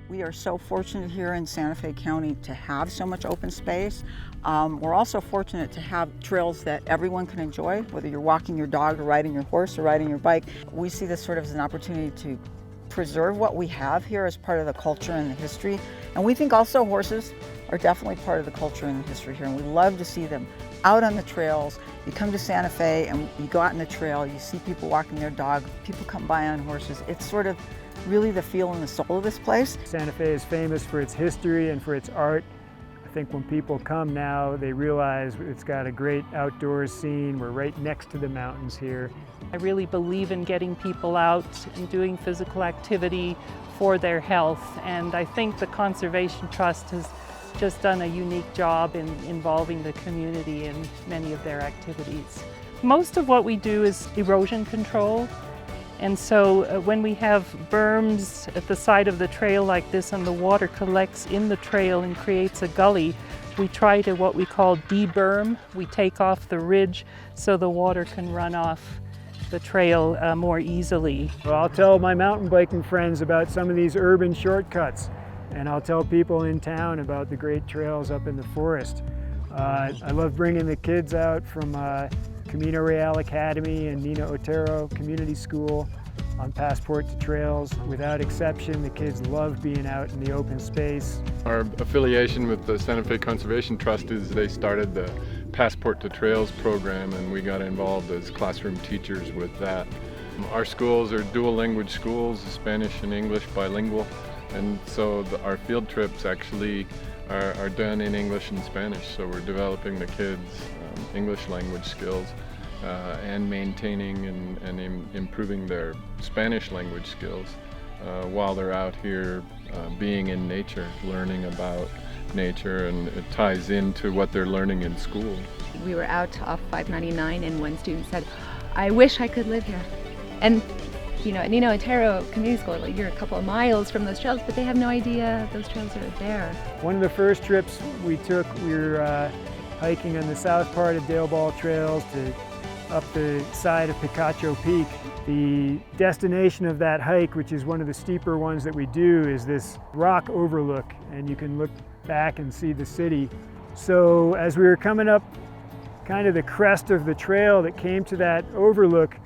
We are so fortunate here in Santa Fe County to have so much open space. We're also fortunate to have trails that everyone can enjoy, whether you're walking your dog or riding your horse or riding your bike. We see this sort of as an opportunity to preserve what we have here as part of the culture and the history. And we think also horses are definitely part of the culture and the history here, and we love to see them out on the trails. You come to Santa Fe and you go out on the trail, you see people walking their dog, people come by on horses. It's sort of really the feel and the soul of this place. Santa Fe is famous for its history and for its art. I think when people come now, they realize it's got a great outdoors scene. We're right next to the mountains here. I really believe in getting people out and doing physical activity for their health, and I think the Conservation Trust has just done a unique job in involving the community in many of their activities. Most of what we do is erosion control, and so when we have berms at the side of the trail like this and the water collects in the trail and creates a gully, we try to what we call de-berm. We take off the ridge so the water can run off the trail more easily. Well, I'll tell my mountain biking friends about some of these urban shortcuts, and I'll tell people in town about the great trails up in the forest. I love bringing the kids out from Camino Real Academy and Nina Otero Community School on Passport to Trails. Without exception, the kids love being out in the open space. Our affiliation with the Santa Fe Conservation Trust is they started the Passport to Trails program, and we got involved as classroom teachers with that. Our schools are dual language schools, Spanish and English bilingual, and so our field trips actually are done in English and Spanish, so we're developing the kids' English language skills and maintaining and improving their Spanish language skills while they're out here being in nature, learning about nature, and it ties into what they're learning in school. We were out off 599 and one student said, "I wish I could live here." And you know, at Nina Otero Community School, like, you're a couple of miles from those trails, but they have no idea those trails are there. One of the first trips we took, we were hiking on the south part of Dale Ball Trails to up the side of Picacho Peak. The destination of that hike, which is one of the steeper ones that we do, is this rock overlook, and you can look back and see the city. So as we were coming up kind of the crest of the trail that came to that overlook,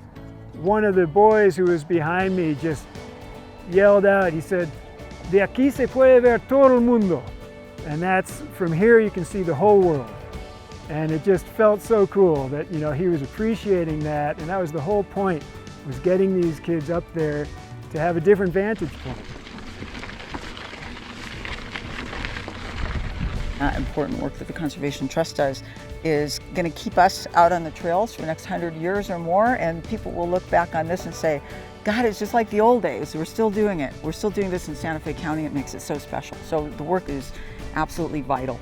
one of the boys who was behind me just yelled out, he said, "De aquí se puede ver todo el mundo." And that's, from here you can see the whole world. And it just felt so cool that, you know, he was appreciating that, and that was the whole point, was getting these kids up there to have a different vantage point. Important work that the Conservation Trust does is going to keep us out on the trails for the next 100 years or more, and people will look back on this and say, God, it's just like the old days. We're still doing it. We're still doing this in Santa Fe County. It makes it so special. So the work is absolutely vital.